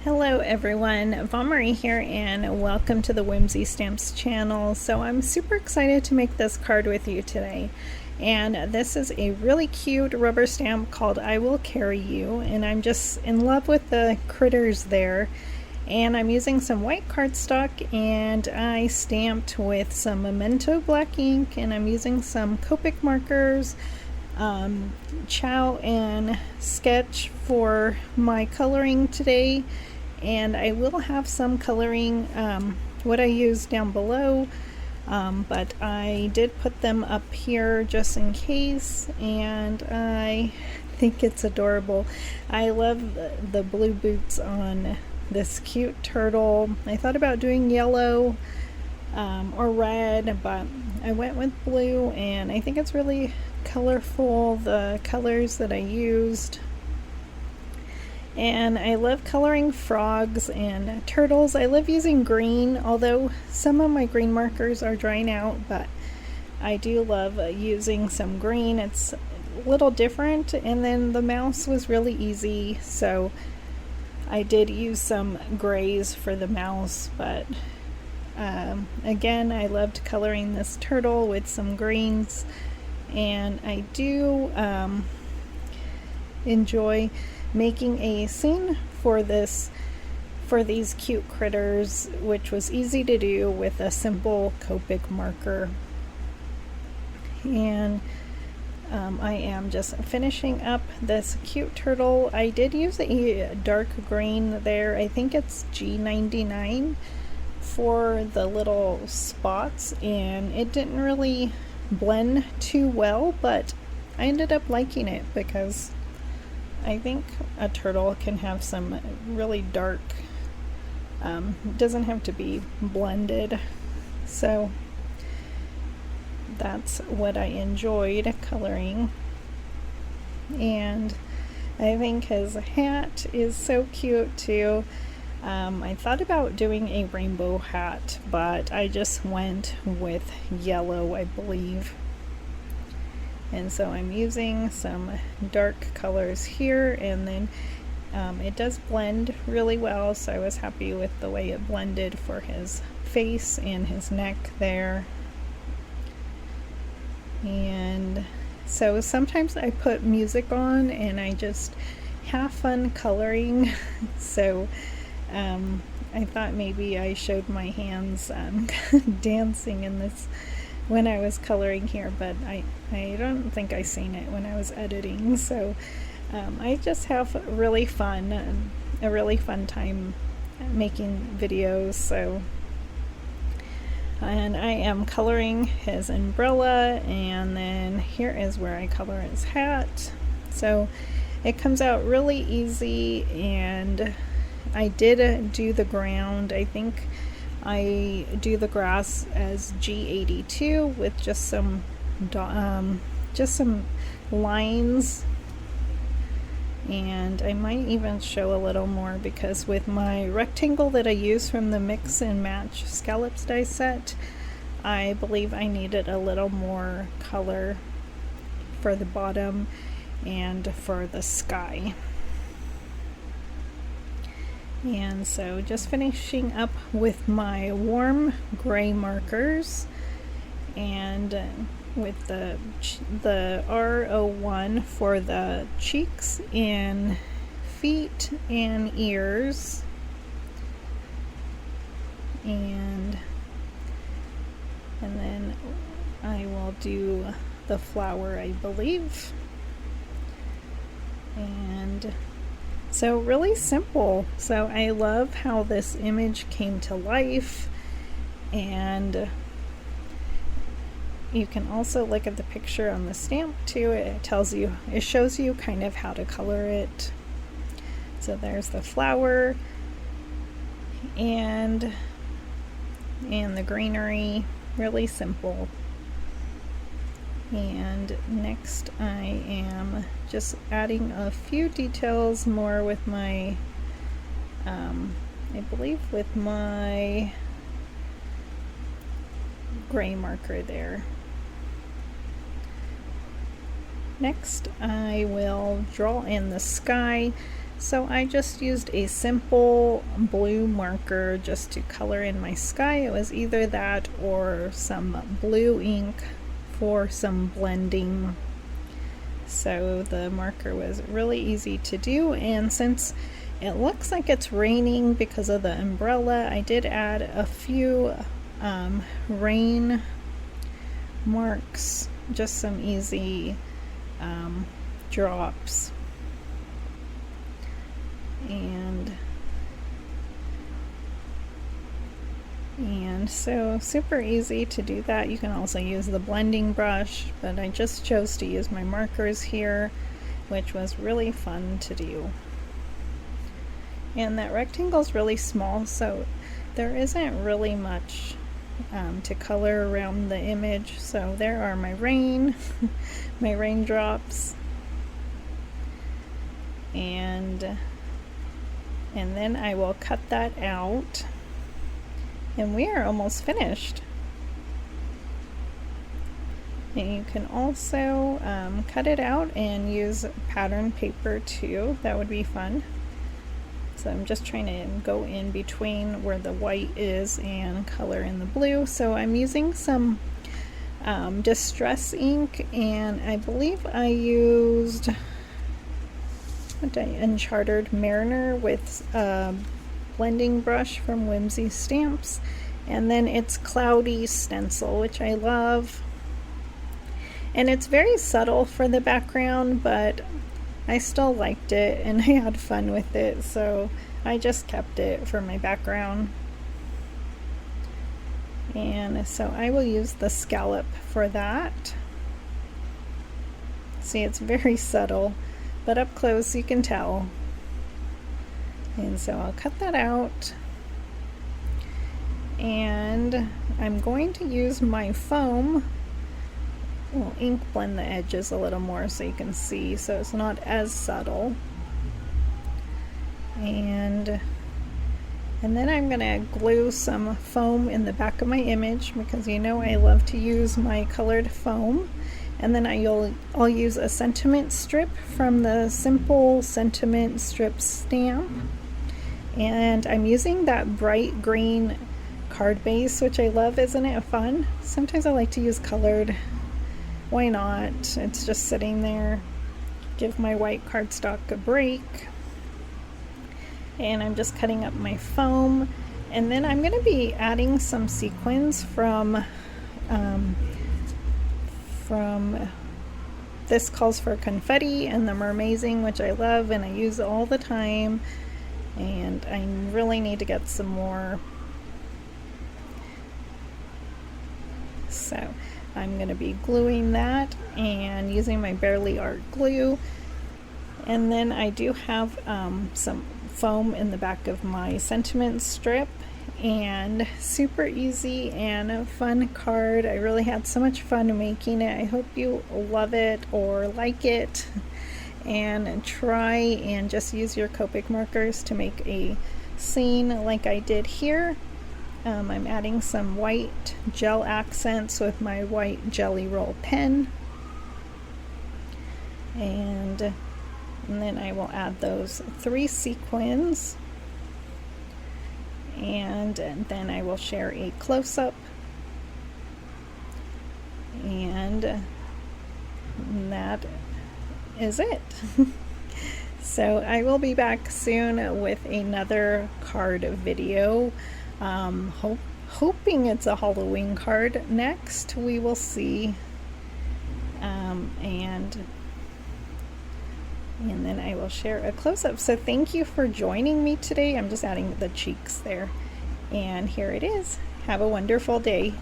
Hello everyone, Von Marie here and welcome to the Whimsy Stamps channel. So I'm super excited to make this card with you today. And this is a really cute rubber stamp called I Will Carry You, and I'm just in love with the critters there. And I'm using some white cardstock and I stamped with some Memento black ink, and I'm using some Copic markers, Chow and Sketch for my coloring today, and I will have some coloring what I use down below, but I did put them up here just in case, and I think it's adorable. I love the blue boots on this cute turtle. I thought about doing yellow or red, but I went with blue, and I think it's really colorful, the colors that I used. And I love coloring frogs and turtles. I love using green, although some of my green markers are drying out, but I do love using some green. It's a little different. And then the mouse was really easy, so I did use some grays for the mouse, but again, I loved coloring this turtle with some greens. And I do enjoy making a scene for these cute critters, which was easy to do with a simple Copic marker. And I am just finishing up this cute turtle. I did use a dark green there. I think it's G99 for the little spots, and it didn't really blend too well, but I ended up liking it because I think a turtle can have some really dark, doesn't have to be blended, so that's what I enjoyed coloring. And I think his hat is so cute too. I thought about doing a rainbow hat, but I just went with yellow, I believe. And so I'm using some dark colors here, and then it does blend really well, so I was happy with the way it blended for his face and his neck there. And so sometimes I put music on and I just have fun coloring. So I thought maybe I showed my hands dancing in this when I was coloring here, but I don't think I seen it when I was editing. So I just have a really fun time making videos. So, and I am coloring his umbrella, and then here is where I color his hat. So it comes out really easy, and I did do the ground. I think I do the grass as G82 with just some lines, and I might even show a little more because with my rectangle that I use from the Mix and Match Scallops die set, I believe I needed a little more color for the bottom and for the sky. And so just finishing up with my warm gray markers, and with the R01 for the cheeks and feet and ears, and then I will do the flower, I believe. And so really simple. So I love how this image came to life, and you can also look at the picture on the stamp too. It shows you kind of how to color it. So there's the flower and the greenery, really simple. And next I am just adding a few details more with my I believe with my gray marker there. Next I will draw in the sky. So I just used a simple blue marker just to color in my sky. It was either that or some blue ink for some blending. So the marker was really easy to do, and since it looks like it's raining because of the umbrella, I did add a few rain marks, just some easy drops. And so super easy to do that. You can also use the blending brush, but I just chose to use my markers here, which was really fun to do. And that rectangle is really small, so there isn't really much to color around the image. So there are my rain, my raindrops, and then I will cut that out, and we are almost finished. And you can also cut it out and use pattern paper too. That would be fun. So I'm just trying to go in between where the white is and color in the blue. So I'm using some distress ink, and I believe I used Uncharted Mariner with a blending brush from Whimsy Stamps, and then it's Cloudy Stencil, which I love, and it's very subtle for the background, but I still liked it and I had fun with it, so I just kept it for my background. And so I will use the scallop for that. See, it's very subtle, but up close you can tell. And so I'll cut that out, and I'm going to use my foam. We'll ink blend the edges a little more so you can see, so it's not as subtle. And then I'm going to glue some foam in the back of my image, because you know I love to use my colored foam. And then I'll use a sentiment strip from the Simple Sentiment Strip stamp. And I'm using that bright green card base, which I love. Isn't it fun? Sometimes I like to use colored. Why not? It's just sitting there. Give my white cardstock a break. And I'm just cutting up my foam. And then I'm going to be adding some sequins from this calls for confetti and the Mermazing, which I love and I use all the time, and I really need to get some more. So I'm going to be gluing that and using my Barely Art glue, and then I do have some foam in the back of my sentiment strip, and super easy and a fun card. I really had so much fun making it. I hope you love it or like it, and try and just use your Copic markers to make a scene like I did here. I'm adding some white gel accents with my white Jelly Roll pen, and then I will add those 3 sequins. And then I will share a close-up, and that is it. So I will be back soon with another card video. Hoping it's a Halloween card next. We will see. And then I will share a close-up. So thank you for joining me today. I'm just adding the cheeks there. And here it is. Have a wonderful day.